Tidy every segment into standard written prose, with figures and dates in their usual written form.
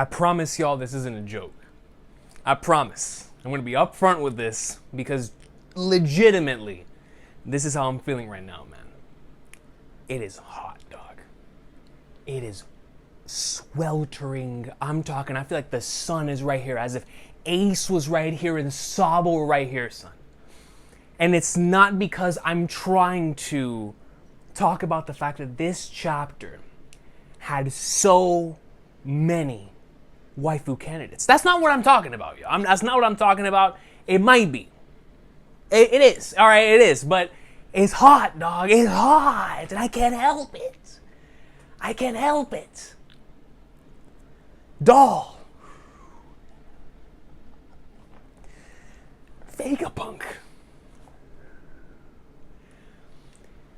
I promise y'all this isn't a joke. I promise. I'm going to be upfront with this because legitimately, this is how I'm feeling right now, man. It is hot, dog. It is sweltering. I feel like the sun is right here, as if Ace was right here and Sabo were right here, son. And it's not because I'm trying to talk about the fact that this chapter had so many waifu candidates. That's not what I'm talking about, yo. That's not what I'm talking about. It might be. It is. All right, it is. But it's hot, dog. It's hot. And I can't help it. I can't help it. Doll. Vegapunk.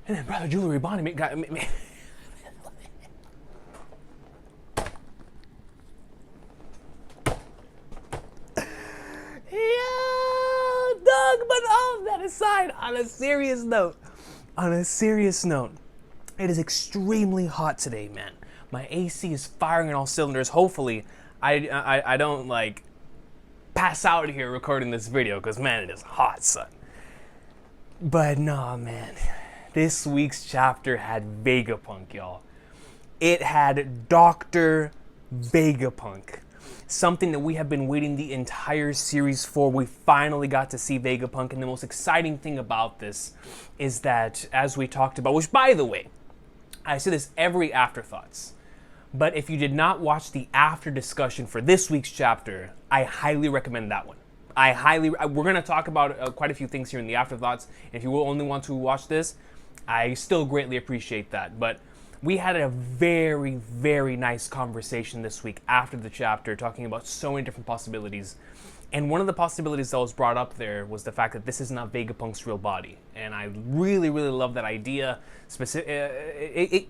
And then Brother Jewelry Bonnie got me. But all that aside, on a serious note, it is extremely hot today, man. My AC is firing on all cylinders. Hopefully, I don't like pass out here recording this video, because man, it is hot, son. But nah, man, this week's chapter had Vegapunk, y'all. It had Dr. Vegapunk. Something that we have been waiting the entire series for. We finally got to see Vegapunk, and the most exciting thing about this is that, as we talked about, which by the way, I say this every Afterthoughts, but if you did not watch the after discussion for this week's chapter, I highly recommend that one. We're going to talk about quite a few things here in the Afterthoughts, and if you will only want to watch this, I still greatly appreciate that. But we had a very, very nice conversation this week after the chapter, talking about so many different possibilities. And one of the possibilities that was brought up there was the fact that this is not Vegapunk's real body. And I really, really love that idea.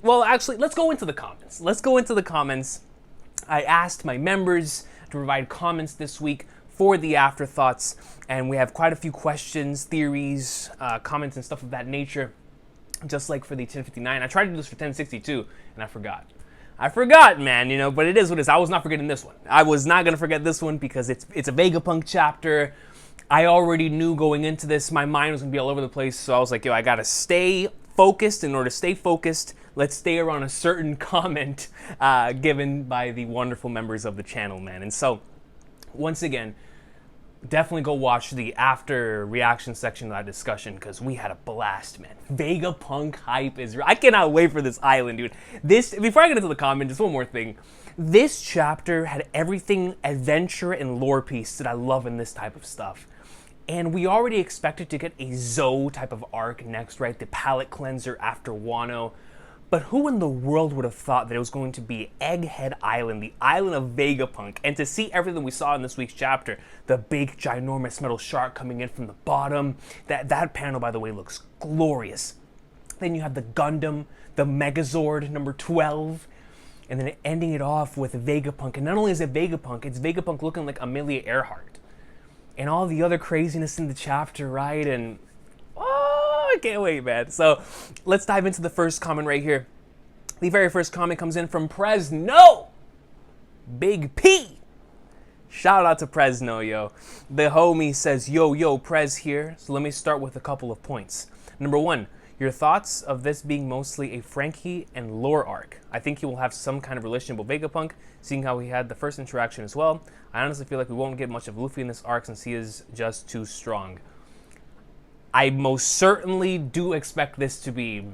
Well, actually, let's go into the comments. I asked my members to provide comments this week for the Afterthoughts, and we have quite a few questions, theories, comments, and stuff of that nature. Just like for the 1059. I tried to do this for 1062, and I forgot. Man, but it is what it is. I was not forgetting this one. I was not going to forget this one because it's a Vegapunk chapter. I already knew going into this, my mind was going to be all over the place, so I was like, yo, I got to stay focused. In order to stay focused, let's stay around a certain comment given by the wonderful members of the channel, man. And so, once again, definitely go watch the after reaction section of that discussion, because we had a blast, man. Vegapunk hype is real. I cannot wait for this island, dude. Before I get into the comment, just one more thing. This chapter had everything adventure and lore piece that I love in this type of stuff. And we already expected to get a Zoe type of arc next, right? The palate cleanser after Wano. But who in the world would have thought that it was going to be Egghead Island, the island of Vegapunk, and to see everything we saw in this week's chapter, the big, ginormous metal shark coming in from the bottom, that panel, by the way, looks glorious. Then you have the Gundam, the Megazord, number 12, and then ending it off with Vegapunk. And not only is it Vegapunk, it's Vegapunk looking like Amelia Earhart. And all the other craziness in the chapter, right? And I can't wait, man. So let's dive into the first comment right here. The very first comment comes in from Presno. Big P. Shout out to Presno, yo. The homie says, yo, Prez here. So let me start with a couple of points. Number one, your thoughts of this being mostly a Frankie and lore arc. I think he will have some kind of relationship with Vegapunk, seeing how he had the first interaction as well. I honestly feel like we won't get much of Luffy in this arc since he is just too strong. I most certainly do expect this to be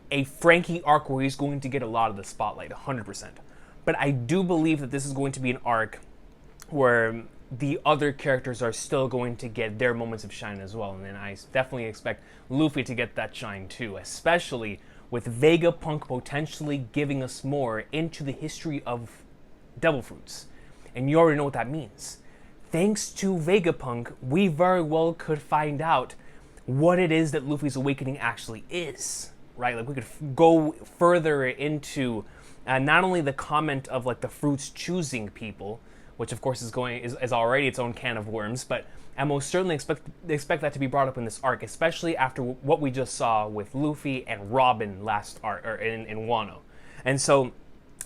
a Frankie arc where he's going to get a lot of the spotlight, 100%. But I do believe that this is going to be an arc where the other characters are still going to get their moments of shine as well. And then I definitely expect Luffy to get that shine too, especially with Vegapunk potentially giving us more into the history of Devil Fruits. And you already know what that means. Thanks to Vegapunk, we very well could find out what it is that Luffy's awakening actually is, right? Like, we could go further into not only the comment of like the fruits choosing people, which of course is already its own can of worms, but I most certainly expect that to be brought up in this arc, especially after what we just saw with Luffy and Robin last arc, or in Wano. And so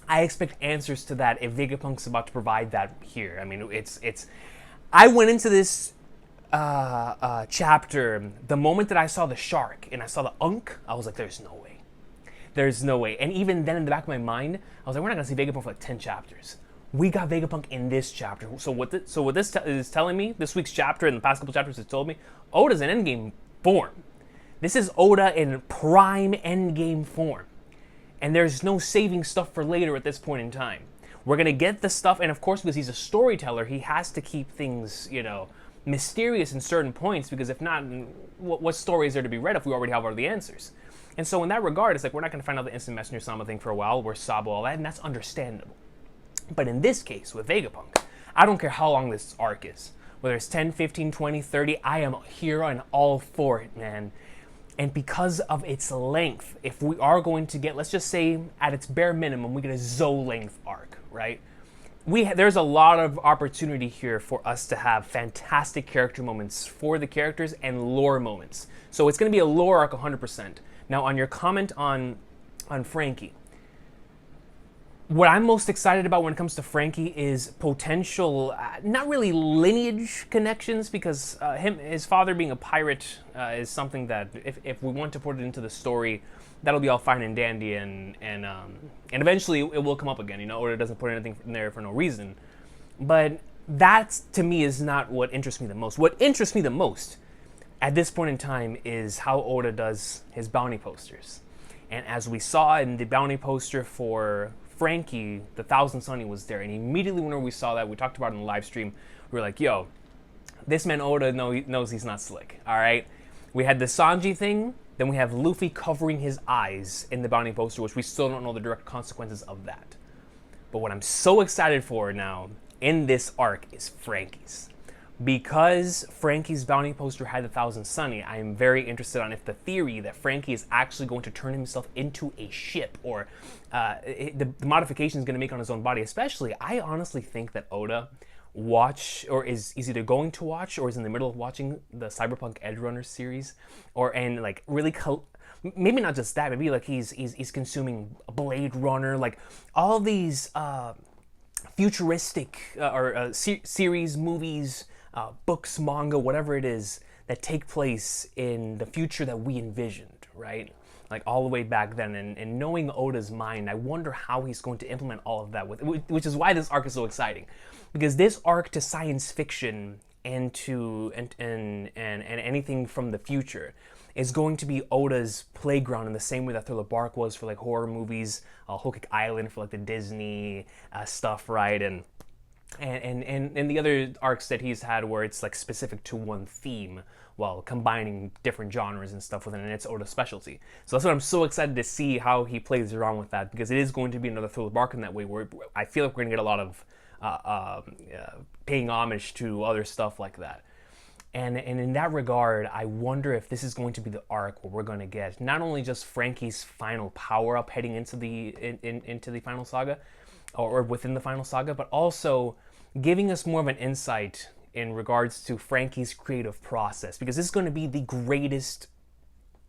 I expect answers to that if Vegapunk's about to provide that here. I mean, it's. I went into this chapter the moment that I saw the shark and I saw the Unk. I was like, "There's no way, there's no way." And even then, in the back of my mind, I was like, "We're not gonna see Vegapunk for like 10 chapters." We got Vegapunk in this chapter. So what this is telling me, this week's chapter and the past couple chapters has told me, Oda's in endgame form. This is Oda in prime endgame form. And there's no saving stuff for later at this point in time. We're going to get the stuff, and of course, because he's a storyteller, he has to keep things, mysterious in certain points, because if not, what story is there to be read if we already have all the answers? And so in that regard, it's like we're not going to find out the Instant Messenger Sama thing for a while, we're Sabo, all that, and that's understandable. But in this case, with Vegapunk, I don't care how long this arc is. Whether it's 10, 15, 20, 30, I am here and all for it, man. And because of its length, if we are going to get, let's just say, at its bare minimum, we get a Zou-length arc, right? There's a lot of opportunity here for us to have fantastic character moments for the characters and lore moments. So it's going to be a lore arc 100%. Now, on your comment on Frankie, what I'm most excited about when it comes to Frankie is potential, not really lineage connections, because his father being a pirate is something that, if we want to put it into the story, that'll be all fine and dandy, and eventually it will come up again. Oda doesn't put anything in there for no reason. But that, to me, is not what interests me the most. What interests me the most at this point in time is how Oda does his bounty posters. And as we saw in the bounty poster for Frankie, the Thousand Sunny was there, and immediately whenever we saw that, we talked about it in the live stream, we were like, yo, this man Oda knows he's not slick, alright? We had the Sanji thing, then we have Luffy covering his eyes in the bounty poster, which we still don't know the direct consequences of that. But what I'm so excited for now in this arc is Frankie's. Because Frankie's bounty poster had the Thousand Sunny, I am very interested on if the theory that Frankie is actually going to turn himself into a ship, or the modification is going to make on his own body. Especially, I honestly think that Oda is either going to watch or is in the middle of watching the Cyberpunk Edge Runners series, maybe not just that, maybe like he's consuming Blade Runner, like all these futuristic series, movies, books, manga, whatever it is, that take place in the future that we envisioned, right? Like all the way back then. And knowing Oda's mind, I wonder how he's going to implement all of that, which is why this arc is so exciting. Because this arc to science fiction and to and anything from the future is going to be Oda's playground in the same way that Thriller Bark was for like horror movies, Whole Cake Island for like the Disney stuff, right? And the other arcs that he's had where it's like specific to one theme while combining different genres and stuff within, and it's Oda's specialty. So that's what I'm so excited to see how he plays around with that, because it is going to be another Thriller Bark in that way, where I feel like we're going to get a lot of paying homage to other stuff like that. And in that regard, I wonder if this is going to be the arc where we're going to get not only just Frankie's final power-up heading into the final saga, or within the final saga, but also giving us more of an insight in regards to Frankie's creative process, because this is going to be the greatest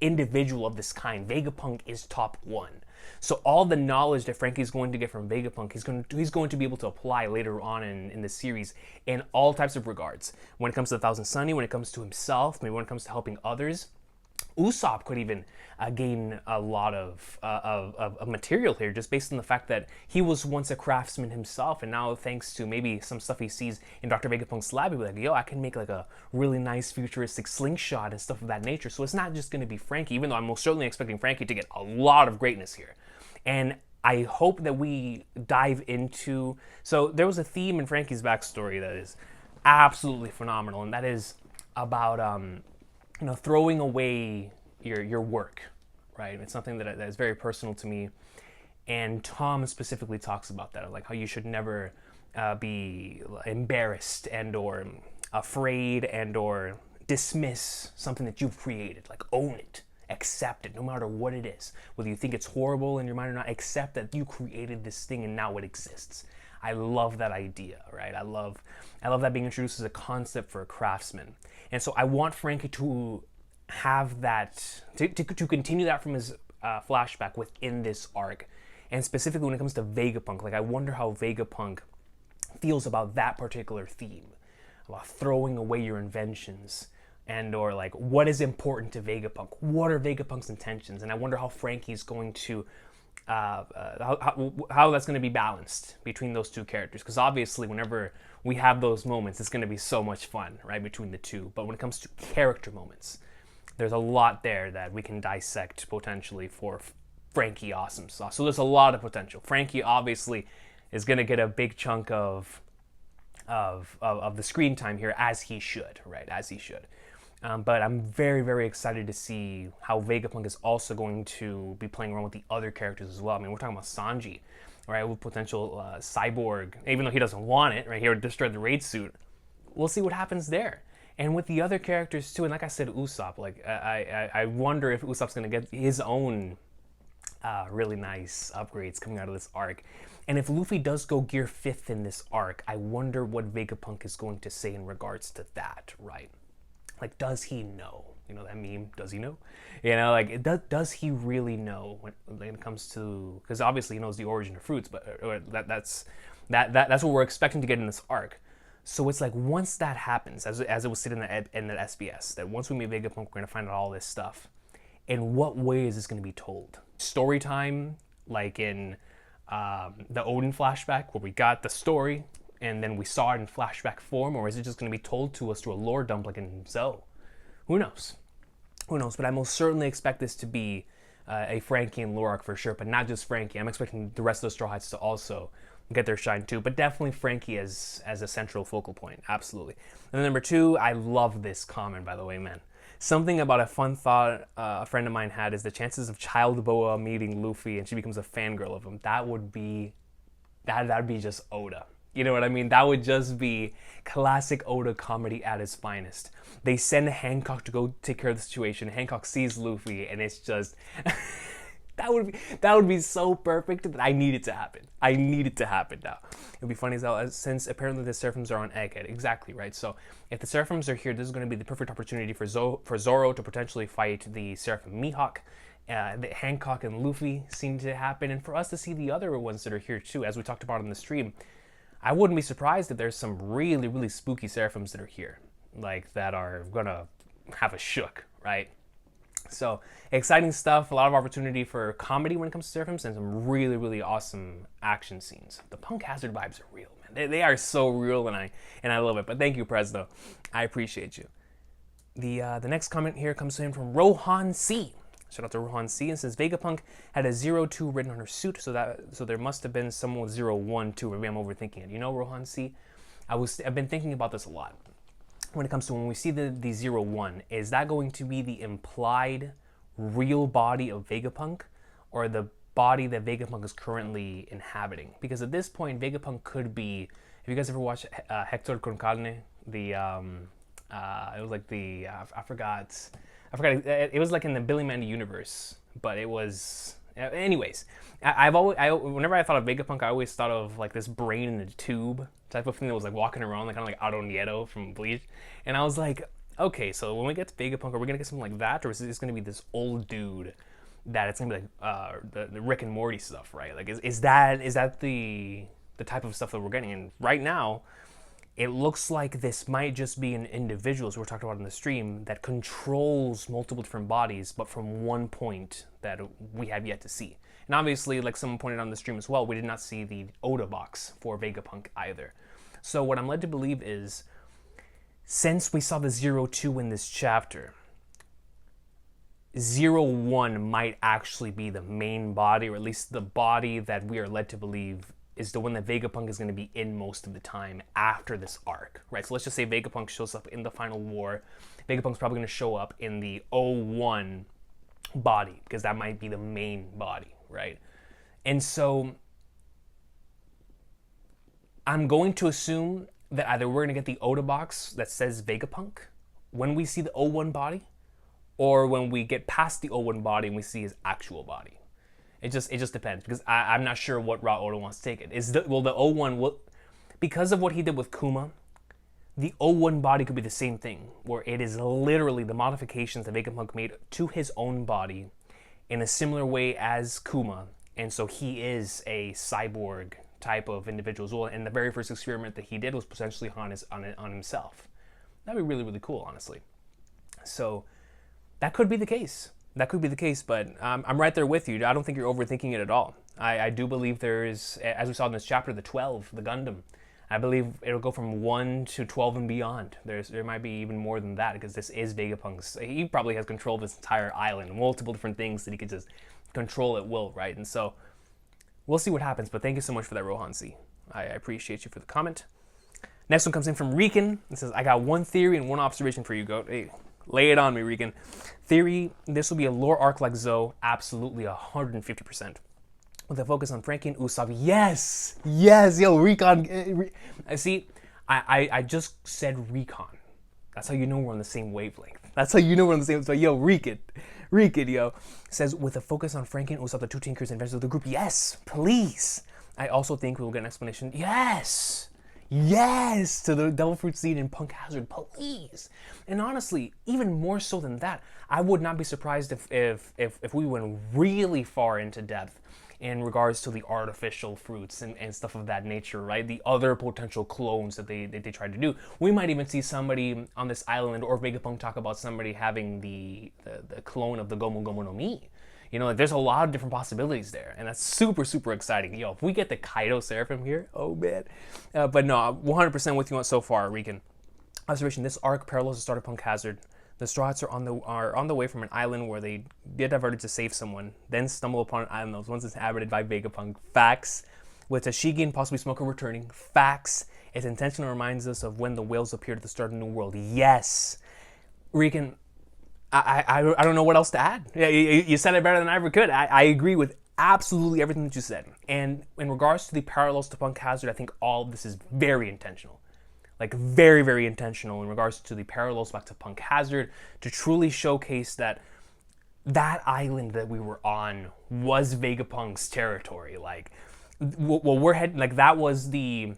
individual of this kind. Vegapunk is top one. So all the knowledge that Frankie's going to get from Vegapunk, he's going to be able to apply later on in the series in all types of regards. When it comes to the Thousand Sunny, when it comes to himself, maybe when it comes to helping others. Usopp could even gain a lot of material here, just based on the fact that he was once a craftsman himself, and now thanks to maybe some stuff he sees in Dr. Vegapunk's lab, he'll be like, yo, I can make like a really nice futuristic slingshot and stuff of that nature. So it's not just going to be Frankie, even though I'm most certainly expecting Frankie to get a lot of greatness here. And I hope that we dive into... So there was a theme in Frankie's backstory that is absolutely phenomenal, and that is about... throwing away your work, right? It's something that is very personal to me. And Tom specifically talks about that, like how you should never be embarrassed and or afraid and or dismiss something that you've created. Like own it, accept it, no matter what it is. Whether you think it's horrible in your mind or not, accept that you created this thing and now it exists. I love that idea, right? I love that being introduced as a concept for a craftsman. And so I want Frankie to have that, to continue that from his flashback within this arc, And specifically when it comes to Vegapunk, like I wonder how Vegapunk feels about that particular theme, about throwing away your inventions, and or like what is important to Vegapunk, what are Vegapunk's intentions, and I wonder how Frankie's going to how that's going to be balanced between those two characters, because obviously whenever we have those moments it's going to be so much fun, right, between the two. But when it comes to character moments, there's a lot there that we can dissect potentially for Frankie Awesome Sauce. So there's a lot of potential. Frankie obviously is going to get a big chunk of the screen time here, as he should, right? As he should. But I'm very, very excited to see how Vegapunk is also going to be playing around with the other characters as well. I mean, we're talking about Sanji, right? With potential cyborg, even though he doesn't want it, right? He would destroy the raid suit. We'll see what happens there. And with the other characters too, and like I said, Usopp, like I wonder if Usopp's going to get his own really nice upgrades coming out of this arc. And if Luffy does go gear 5th in this arc, I wonder what Vegapunk is going to say in regards to that, right? Like, does he know? You know that meme, does he know? You know, like, does he really know when it comes to, because obviously he knows the origin of fruits, but that's what we're expecting to get in this arc. So it's like, once that happens, as it was stated in that SBS, that once we meet Vegapunk, we're going to find out all this stuff. In what way is this going to be told? Story time, like in the Odin flashback, where we got the story, and then we saw it in flashback form, or is it just going to be told to us through a lore dump like in Zoe? Who knows? Who knows? But I most certainly expect this to be a Frankie and lore arc for sure, but not just Frankie. I'm expecting the rest of the Straw Hats to also get their shine too, but definitely Frankie as a central focal point, absolutely. And then number 2, I love this comment, by the way, man. Something about a fun thought a friend of mine had is the chances of Child Boa meeting Luffy and she becomes a fangirl of him. That would be just Oda. You know what I mean? That would just be classic Oda comedy at its finest. They send Hancock to go take care of the situation. Hancock sees Luffy, and it's just that would be so perfect that I need it to happen. I need it to happen now. It'd be funny as hell, since apparently the Seraphims are on Egghead. Exactly, right? So if the Seraphims are here, this is going to be the perfect opportunity for Zoro to potentially fight the Seraphim Mihawk. The Hancock and Luffy seem to happen, and for us to see the other ones that are here too, as we talked about in the stream. I wouldn't be surprised if there's some really, really spooky Seraphims that are here, like that are gonna have a shook, right? So exciting stuff, a lot of opportunity for comedy when it comes to Seraphims, and some really, really awesome action scenes. The Punk Hazard vibes are real, man. They are so real, and I love it. But thank you, Presdo. I appreciate you. The next comment here comes in from Rohan C. Shout out to Rohan C. And says Vegapunk had a 02 written on her suit, so there must have been someone with 01 too. Maybe I'm overthinking it. You know, Rohan C. I've been thinking about this a lot. When it comes to when we see the 01, is that going to be the implied real body of Vegapunk, or the body that Vegapunk is currently inhabiting? Because at this point, Vegapunk could be. Have you guys ever watched Hector con Carne? It was like I forgot. It was like in the Billy Mandy universe, but it was. Anyways, whenever I thought of Vegapunk, I always thought of like this brain in a tube type of thing that was like walking around, like kind of like Ado Nieto from Bleach. And I was like, okay, so when we get to Vegapunk, are we gonna get something like that, or is this gonna be this old dude that it's gonna be like the Rick and Morty stuff, right? Like, is that the type of stuff that we're getting? And right now, it looks like this might just be an individual, as we're talking about in the stream, that controls multiple different bodies, but from one point that we have yet to see. And obviously, like someone pointed out on the stream as well, we did not see the Oda box for Vegapunk either. So what I'm led to believe is, since we saw the 02 in this chapter, 01 might actually be the main body, or at least the body that we are led to believe is the one that Vegapunk is going to be in most of the time after this arc, right? So let's just say Vegapunk shows up in the final war. Vegapunk's probably going to show up in the 01 body, because that might be the main body, right? And so I'm going to assume that either we're going to get the Oda box that says Vegapunk when we see the 01 body, or when we get past the 01 body and we see his actual body. It just depends, because I'm not sure what route Oda wants to take it. Will the 01, because of what he did with Kuma, the 01 body could be the same thing, where it is literally the modifications that Vegapunk made to his own body in a similar way as Kuma And so he is a cyborg type of individual as well. And the very first experiment that he did was potentially on himself. That'd be really, really cool, honestly. So that could be the case. That could be the case, but I'm right there with you. I don't think you're overthinking it at all. I do believe there is, as we saw in this chapter, the 12, the Gundam. I believe it'll go from 1 to 12 and beyond. There might be even more than that, because this is Vegapunk's. He probably has control of this entire island, multiple different things that he could just control at will, right? And so we'll see what happens, but thank you so much for that, Rohan C. I appreciate you for the comment. Next one comes in from Recon. It says, I got one theory and one observation for you, Goat. Hey, lay it on me, Recon. Theory, this will be a lore arc like Zoe, absolutely 150%. With a focus on Frankie and Usopp. Yes! Yes! Yo, Recon. See, I just said Recon. That's how you know we're on the same wavelength. That's how you know we're on the same... So, yo, Recon, yo. Says, with a focus on Frankie and Usopp, the two Tinkers and inventors of the group. Yes! Please! I also think we will get an explanation. Yes! Yes! To the Devil Fruit Seed and Punk Hazard. Please! And honestly, even more so than that, I would not be surprised if we went really far into depth in regards to the artificial fruits and stuff of that nature, right? The other potential clones that they tried to do. We might even see somebody on this island, or Vegapunk talk about somebody having the clone of the Gomu Gomu no Mi. You know, like, there's a lot of different possibilities there, and that's super, super exciting. Yo, if we get the Kaido Seraphim here, oh man. But no, 100% with you on so far, Recon. Observation, this arc parallels the start of Punk Hazard. The Straw Hats are on the way from an island where they get diverted to save someone, then stumble upon an island that was once inhabited by Vegapunk. Facts. With Tashigi and possibly Smoker returning. Facts. Its intention reminds us of when the whales appeared at the start of the New World. Yes. Recon, I don't know what else to add. Yeah, you said it better than I ever could. I agree with absolutely everything that you said. And in regards to the parallels to Punk Hazard, I think all of this is very intentional. Like, very, very intentional in regards to the parallels back to Punk Hazard, to truly showcase that island that we were on was Vegapunk's territory. Like, well, we're heading, like, that was the,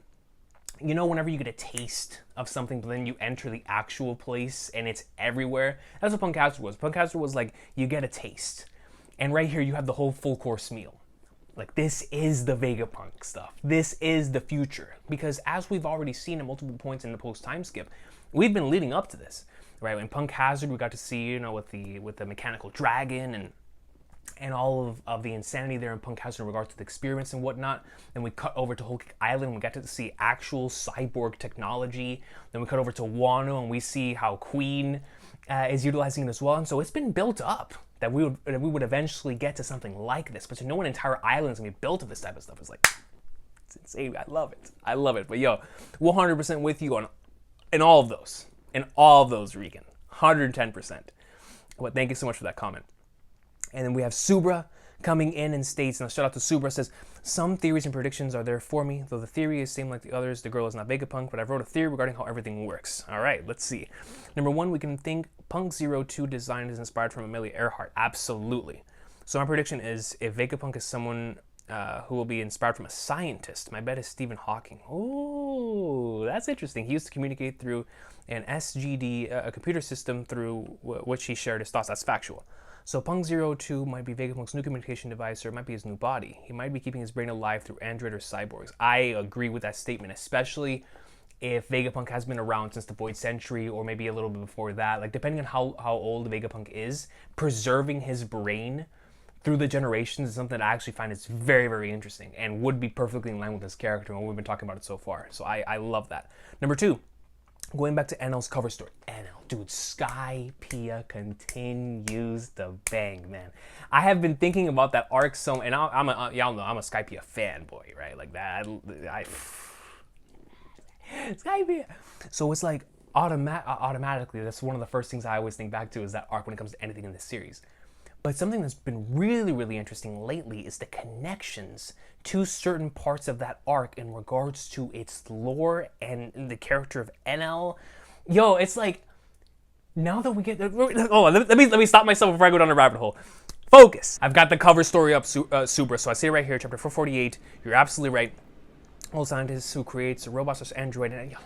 you know, whenever you get a taste of something, but then you enter the actual place and it's everywhere. That's what Punk Hazard was. Punk Hazard was like, you get a taste. And right here, you have the whole full course meal. Like, this is the Vegapunk stuff. This is the future. Because as we've already seen at multiple points in the post-time skip, we've been leading up to this, right? In Punk Hazard, we got to see, you know, with the mechanical dragon and all of the insanity there in Punk Hazard in regards to the experiments and whatnot. Then we cut over to Whole Cake Island. We got to see actual cyborg technology. Then we cut over to Wano, and we see how Queen is utilizing it as well. And so it's been built up that we would eventually get to something like this. But to know an entire island is going to be built of this type of stuff is like, it's insane. I love it. I love it. But yo, 100% with you in all of those. In all of those, Recon. 110%. But thank you so much for that comment. And then we have Subra coming in and states, and a shout out to Subra, says, some theories and predictions are there for me, though the theory is same like the others. The girl is not Vegapunk, but I wrote a theory regarding how everything works. All right, let's see. Number one, we can think Punk 02 design is inspired from Amelia Earhart. Absolutely. So my prediction is, if Vegapunk is someone who will be inspired from a scientist, my bet is Stephen Hawking. Oh, that's interesting. He used to communicate through an SGD, a computer system through which he shared his thoughts. That's factual. So Punk 02 might be Vegapunk's new communication device, or it might be his new body. He might be keeping his brain alive through android or cyborgs. I agree with that statement, especially if Vegapunk has been around since the Void Century, or maybe a little bit before that. Like, depending on how old Vegapunk is, preserving his brain through the generations is something that I actually find is very, very interesting and would be perfectly in line with his character, and we've been talking about it so far. So I love that. Number two, going back to NL's cover story. NL, dude, Skypiea continues to bang, man. I have been thinking about that arc so, and y'all know I'm a Skypiea fanboy, right? Like that, Skypiea. So it's like automatically, that's one of the first things I always think back to is that arc when it comes to anything in this series. But something that's been really, really interesting lately is the connections to certain parts of that arc in regards to its lore and the character of NL. Yo, it's like, now that we get... Oh, let me stop myself before I go down the rabbit hole. Focus! I've got the cover story up, Subra, so I see it right here, chapter 448. You're absolutely right. Old scientist who creates a robot/android and...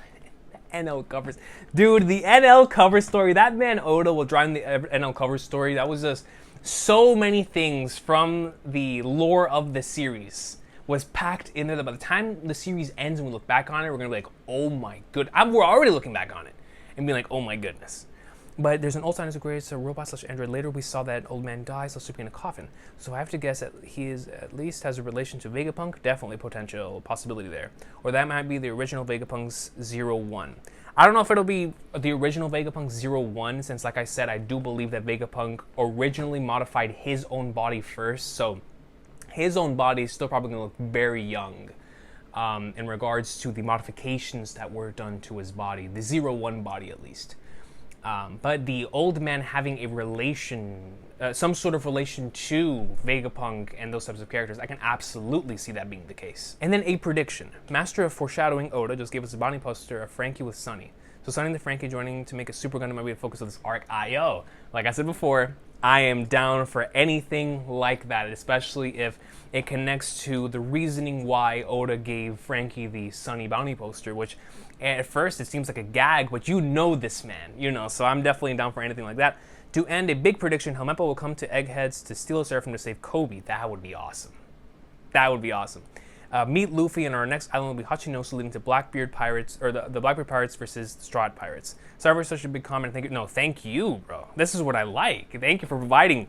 NL covers. Dude, the NL cover story, that man Oda will drive the NL cover story. That was just So many things from the lore of the series was packed in there that by the time the series ends and we look back on it, we're gonna be like, oh my good. We're already looking back on it and being like, oh my goodness. But there's an old sign as a great robot slash android. Later we saw that old man dies, sleeping in a coffin. So I have to guess that he is at least has a relation to Vegapunk. Definitely potential possibility there. Or that might be the original Vegapunk's 01. I don't know if it'll be the original Vegapunk 01, since like I said, I do believe that Vegapunk originally modified his own body first. So his own body is still probably going to look very young in regards to the modifications that were done to his body, the 01 body at least. But the old man having a relation, some sort of relation to Vegapunk and those types of characters, I can absolutely see that being the case. And then a prediction. Master of Foreshadowing Oda just gave us a bounty poster of Frankie with Sunny. So Sunny and the Frankie joining to make a Super Gundam might be the focus of this arc. Yo, like I said before, I am down for anything like that, especially if it connects to the reasoning why Oda gave Frankie the Sunny bounty poster, which at first it seems like a gag, but you know this man, so I'm definitely down for anything like that. To end, a big prediction, Helmeppo will come to Eggheads to steal a Seraphim to save Kobe. That would be awesome. That would be awesome. Meet Luffy, and our next island will be Hachinosu, leading to Blackbeard Pirates, or the Blackbeard Pirates versus the Straw Hat Pirates. Sorry for such a big comment. Thank you, bro. This is what I like. Thank you for providing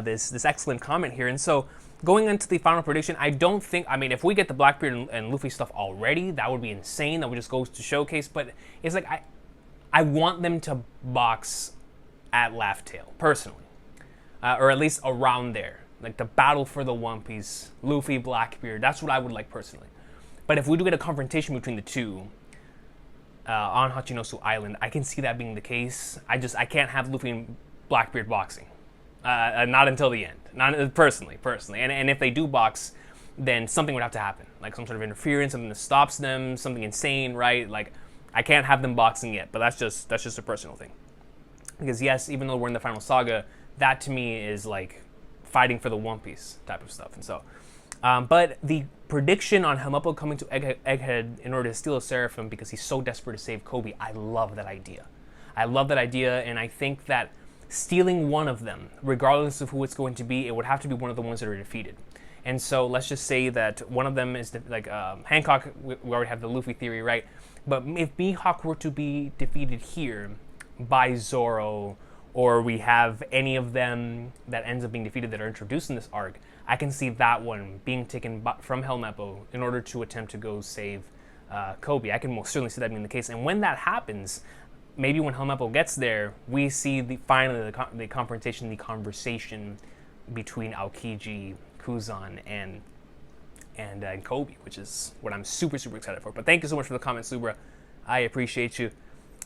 this excellent comment here. And so, going into the final prediction, I don't think, if we get the Blackbeard and Luffy stuff already, that would be insane. That would just go to showcase. But it's like, I want them to box at Laugh Tale, personally. Or at least around there. Like the battle for the One Piece, Luffy, Blackbeard, that's what I would like personally. But if we do get a confrontation between the two on Hachinosu Island, I can see that being the case. I can't have Luffy and Blackbeard boxing. Not until the end. Not personally. And if they do box, then something would have to happen. Like some sort of interference, something that stops them, something insane, right? Like, I can't have them boxing yet, but that's just a personal thing. Because yes, even though we're in the final saga, that to me is like fighting for the One Piece type of stuff. And so, but the prediction on Helmeppo coming to Egghead in order to steal a Seraphim because he's so desperate to save Kobe, I love that idea. And I think that stealing one of them, regardless of who it's going to be, it would have to be one of the ones that are defeated. And so let's just say that one of them is Hancock. We already have the Luffy theory, right? But if Mihawk were to be defeated here by Zoro, or we have any of them that ends up being defeated that are introduced in this arc, I can see that one being taken from Helmeppo in order to attempt to go save Kobe. I can most certainly see that being the case. And when that happens, maybe when Helmeppo gets there, we see finally the confrontation, the conversation between Aokiji, Kuzan, and Kobe, which is what I'm super, super excited for. But thank you so much for the comment, Subra. I appreciate you.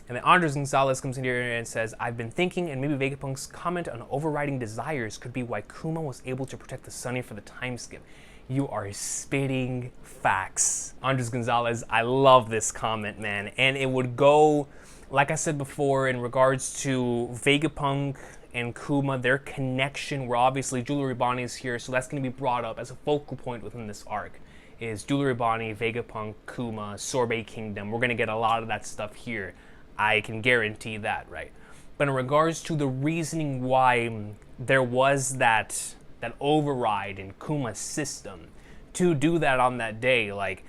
And then Andres Gonzalez comes in here and says, I've been thinking, and maybe Vegapunk's comment on overriding desires could be why Kuma was able to protect the Sunny for the time skip. You are spitting facts. Andres Gonzalez, I love this comment, man. And it would go, like I said before, in regards to Vegapunk and Kuma, their connection, where obviously Jewelry Bonnie is here, so that's going to be brought up as a focal point within this arc, is Jewelry Bonnie, Vegapunk, Kuma, Sorbet Kingdom. We're going to get a lot of that stuff here. I can guarantee that, right? But in regards to the reasoning why there was that override in Kuma's system to do that on that day, like,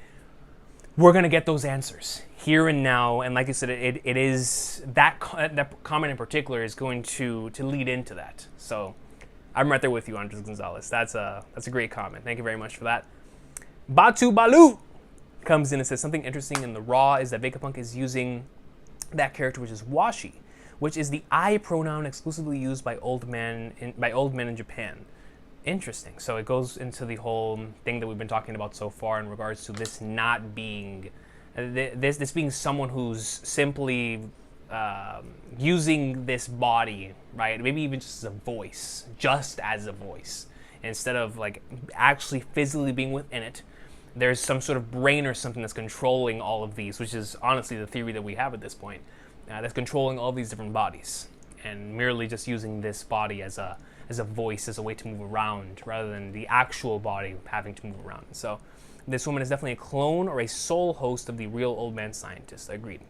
we're gonna get those answers here and now. And like I said, it is that comment in particular is going to lead into that. So I'm right there with you, Andres Gonzalez. That's a great comment. Thank you very much for that. Batu Balu comes in and says something interesting in the Raw is that Vegapunk is using that character, which is Washi, which is the I pronoun exclusively used by old men in Japan. Interesting. So it goes into the whole thing that we've been talking about so far in regards to this not being this being someone who's simply using this body, right? Maybe even just as a voice, instead of like actually physically being within it. There's some sort of brain or something that's controlling all of these, which is honestly the theory that we have at this point, that's controlling all these different bodies, and merely just using this body as a voice, as a way to move around, rather than the actual body having to move around. So this woman is definitely a clone or a soul host of the real old man scientist. Agreed.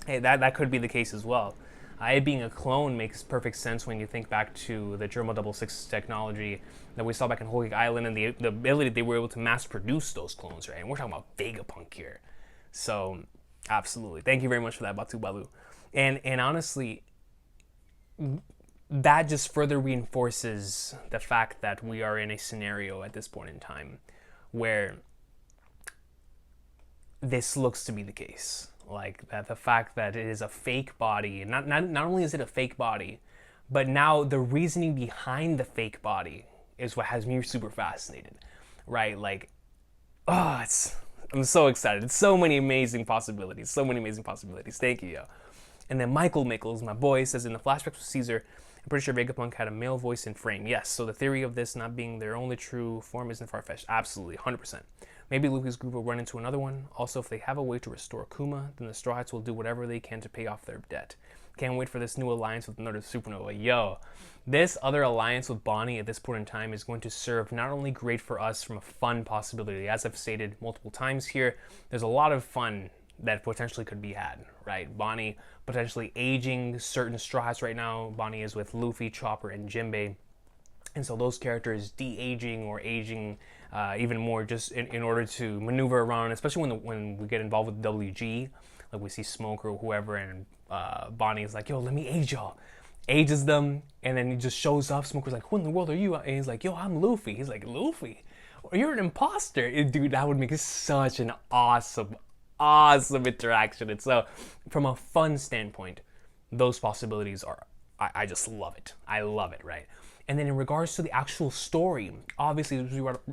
Hey, that could be the case as well. It being a clone makes perfect sense when you think back to the Germa 66 technology that we saw back in Whole Cake Island and the ability they were able to mass produce those clones, right? And we're talking about Vegapunk here. So, absolutely. Thank you very much for that, Batu Balu. And honestly, that just further reinforces the fact that we are in a scenario at this point in time where this looks to be the case. Like that, the fact that it is a fake body, not only is it a fake body, but now the reasoning behind the fake body is what has me super fascinated, right? Like, I'm so excited. So many amazing possibilities. Thank you, yo. And then Michael Mickles, my boy, says in the flashbacks with Caesar, I'm pretty sure Vegapunk had a male voice in frame. Yes, so the theory of this not being their only true form isn't far-fetched. Absolutely, 100%. Maybe Luffy's group will run into another one. Also, if they have a way to restore Kuma, then the Straw Hats will do whatever they can to pay off their debt. Can't wait for this new alliance with another supernova. Yo, this other alliance with Bonnie at this point in time is going to serve not only great for us from a fun possibility, as I've stated multiple times here, there's a lot of fun that potentially could be had, right? Bonnie potentially aging certain Straw Hats right now. Bonnie is with Luffy, Chopper, and Jinbei. And so those characters de-aging or aging even more just in order to maneuver around, especially when we get involved with WG, like we see Smoke or whoever, and Bonnie is like, yo, let me age y'all. Ages them, and then he just shows up. Smoker's like, who in the world are you? And he's like, yo, I'm Luffy. He's like, Luffy? You're an imposter. Dude, that would make such an awesome interaction. And so from a fun standpoint, those possibilities are, I just love it. I love it, right? And then in regards to the actual story, obviously,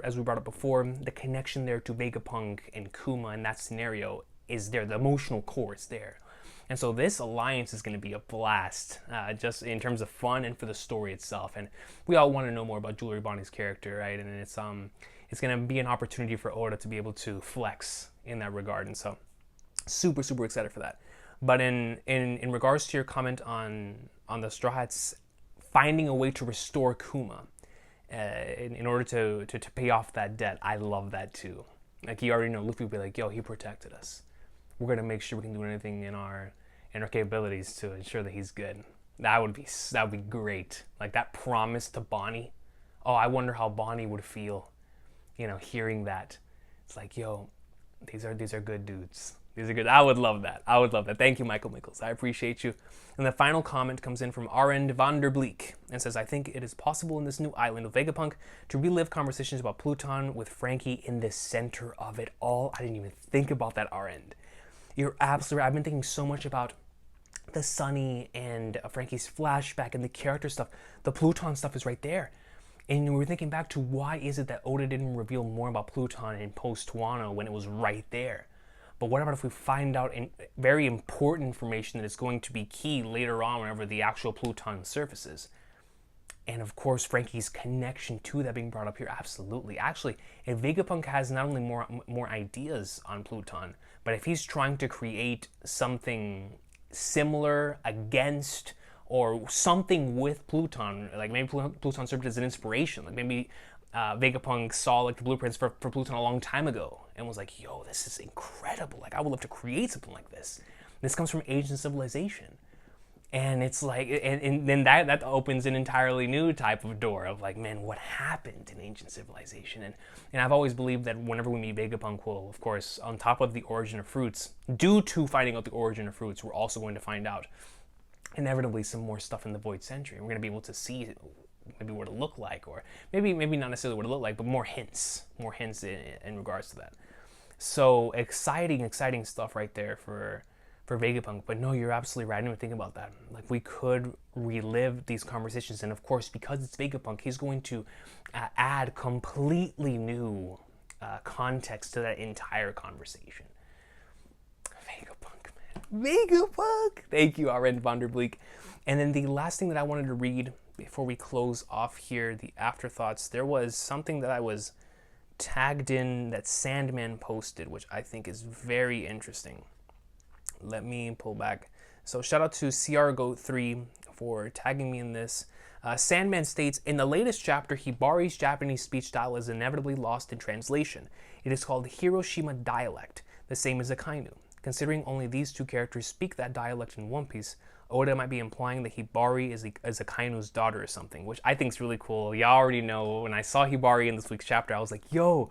as we brought up before, the connection there to Vegapunk and Kuma in that scenario is there. The emotional core is there. And so this alliance is going to be a blast, just in terms of fun and for the story itself. And we all want to know more about Jewelry Bonnie's character, right? And it's going to be an opportunity for Oda to be able to flex in that regard. And so super, super excited for that. But in regards to your comment on the Straw Hats finding a way to restore Kuma in order to pay off that debt, I love that too. Like, you already know, Luffy will be like, yo, he protected us. We're going to make sure we can do anything in our capabilities to ensure that he's good. That would be great. Like, that promise to Bonnie. Oh, I wonder how Bonnie would feel, hearing that. It's like, yo, these are good dudes. These are good. I would love that. Thank you, Michael Mickles. I appreciate you. And the final comment comes in from RN Vanderbleek and says, I think it is possible in this new island of Vegapunk to relive conversations about Pluton with Frankie in the center of it all. I didn't even think about that, RN. You're absolutely right. I've been thinking so much about the Sunny and Frankie's flashback and the character stuff. The Pluton stuff is right there. And we're thinking back to why is it that Oda didn't reveal more about Pluton in post-Wano when it was right there? But what about if we find out very important information that is going to be key later on whenever the actual Pluton surfaces? And of course, Frankie's connection to that being brought up here, absolutely. Actually, if Vegapunk has not only more ideas on Pluton, but if he's trying to create something similar against or something with Pluton, like maybe Pluton served as an inspiration, like maybe Vegapunk saw like the blueprints for Pluton a long time ago and was like, yo, this is incredible. Like, I would love to create something like this. This comes from Ancient Civilization. And it's like, and then that opens an entirely new type of door of like, man, what happened in Ancient Civilization? And I've always believed that whenever we meet Vegapunk, we'll, of course, on top of the origin of fruits, due to finding out the origin of fruits, we're also going to find out inevitably some more stuff in the Void Century. We're going to be able to see maybe what it looked like, or maybe not necessarily what it looked like, but more hints in regards to that. So exciting stuff right there for Vegapunk. But no, you're absolutely right. I didn't even think about that. Like, we could relive these conversations, and of course, because it's Vegapunk, he's going to add completely new context to that entire conversation. Vegapunk! Thank you, RN Vanderbleek. And then the last thing that I wanted to read before we close off here, the afterthoughts, there was something that I was tagged in that Sandman posted, which I think is very interesting. Let me pull back. So shout out to CRGO3 for tagging me in this. Sandman states, in the latest chapter, Hibari's Japanese speech style is inevitably lost in translation. It is called Hiroshima dialect, the same as Akainu. Considering only these two characters speak that dialect in One Piece, Oda might be implying that Hibari is Akainu's daughter or something, which I think is really cool. Y'all already know, when I saw Hibari in this week's chapter, I was like, yo,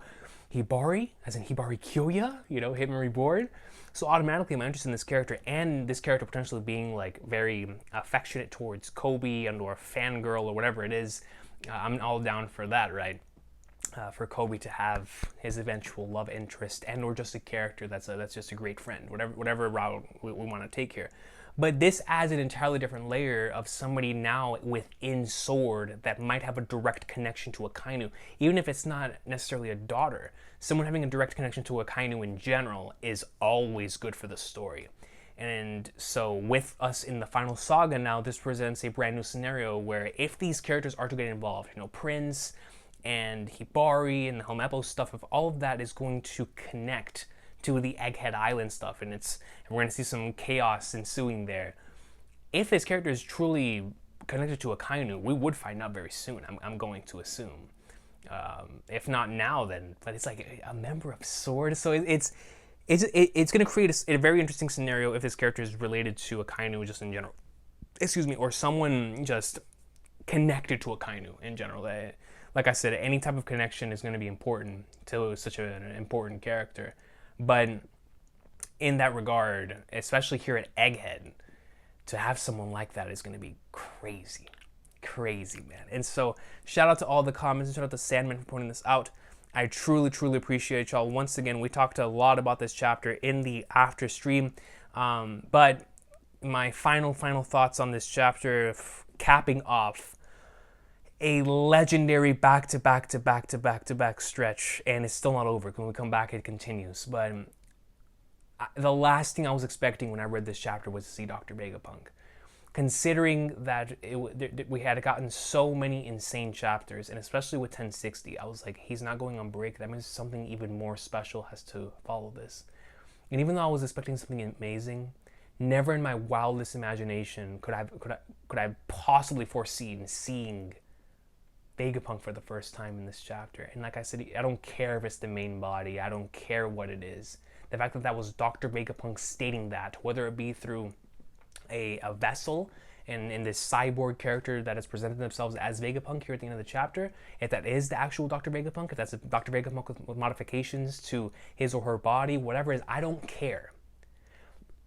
Hibari? As in Hibari Kyoya? You know, Hit and Reborn? So automatically I'm interested in this character, and this character potentially being like very affectionate towards Kobe and or a fangirl or whatever it is. I'm all down for that, right? For Kobe to have his eventual love interest and or just a character that's just a great friend, whatever route we want to take here. But this adds an entirely different layer of somebody now within Sword that might have a direct connection to Akainu, even if it's not necessarily a daughter. Someone having a direct connection to Akainu in general is always good for the story. And so with us in the final saga now, this presents a brand new scenario where if these characters are to get involved, you know, Prince and Hibari and the Helmeppo stuff, if all of that is going to connect to the Egghead Island stuff, and we're going to see some chaos ensuing there. If this character is truly connected to Akainu, we would find out very soon. I'm going to assume, if not now, then. But it's like a member of Sword, so it's going to create a very interesting scenario if this character is related to Akainu just in general. Excuse me, or someone just connected to Akainu in general. Like I said, any type of connection is going to be important to such an important character. But in that regard, especially here at Egghead, to have someone like that is going to be crazy. Crazy, man. And so, shout out to all the comments, and shout out to Sandman for pointing this out. I truly, truly appreciate y'all. Once again, we talked a lot about this chapter in the after stream. But my final thoughts on this chapter, capping off a legendary back-to-back stretch, and it's still not over. When we come back, it continues. But the last thing I was expecting when I read this chapter was to see Dr. Vegapunk. Considering that we had gotten so many insane chapters, and especially with 1060, I was like, he's not going on break. That means something even more special has to follow this. And even though I was expecting something amazing, never in my wildest imagination could I possibly foreseen seeing Vegapunk for the first time in this chapter. And like I said, I don't care if it's the main body, I don't care what it is. The fact that that was Dr. Vegapunk stating that, whether it be through a vessel and in this cyborg character that has presented themselves as Vegapunk here at the end of the chapter, if that is the actual Dr. Vegapunk, if that's a Dr. Vegapunk with modifications to his or her body, whatever it is, I don't care.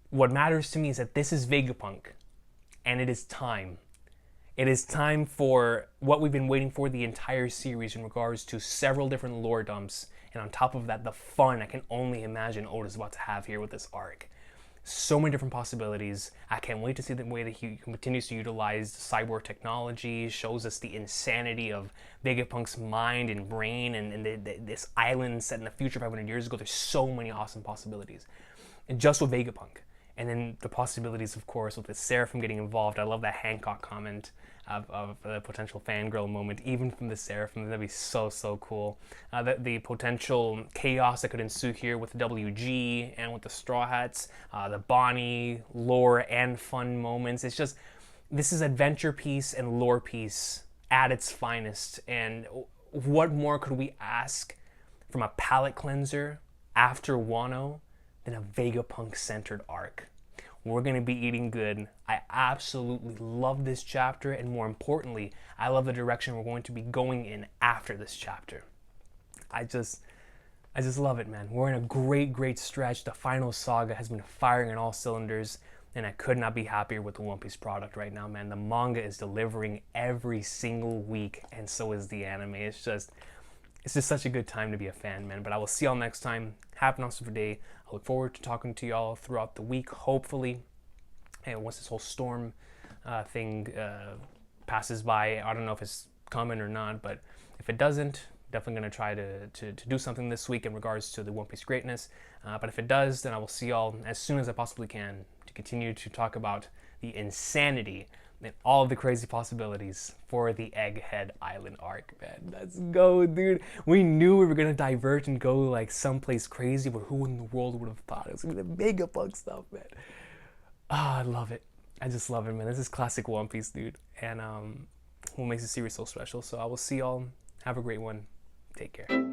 What matters to me is that this is Vegapunk, and it is time. It is time for what we've been waiting for the entire series in regards to several different lore dumps, and on top of that, the fun I can only imagine Oda's about to have here with this arc. So many different possibilities. I can't wait to see the way that he continues to utilize cyborg technology, shows us the insanity of Vegapunk's mind and brain, and this island set in the future 500 years ago. There's so many awesome possibilities. And just with Vegapunk. And then the possibilities, of course, with the Seraphim getting involved. I love that Hancock comment of the potential fangirl moment, even from the Seraphim. That'd be so cool. The potential chaos that could ensue here with WG and with the Straw Hats, the Bonnie lore and fun moments. It's just, this is adventure piece and lore piece at its finest. And what more could we ask from a palate cleanser after Wano than a Vegapunk-centered arc? We're going to be eating good. I absolutely love this chapter, and more importantly, I love the direction we're going to be going in after this chapter. I just love it, man. We're in a great stretch. The final saga has been firing on all cylinders, and I could not be happier with the One Piece product right now, man. The manga is delivering every single week, and so is the anime. It's just such a good time to be a fan, man. But I will see y'all next time. Have an awesome day. I look forward to talking to y'all throughout the week, hopefully. And once this whole storm thing passes by, I don't know if it's coming or not, but if it doesn't, definitely going to try to do something this week in regards to the One Piece greatness. But if it does, then I will see y'all as soon as I possibly can to continue to talk about the insanity and all of the crazy possibilities for the Egghead Island arc, man. Let's go, dude. We knew we were gonna diverge and go like someplace crazy, but who in the world would have thought it was gonna be the Vegapunk stuff, man? Ah, I love it. I just love it, man. This is classic One Piece, dude. And what makes the series so special. So I will see y'all. Have a great one. Take care.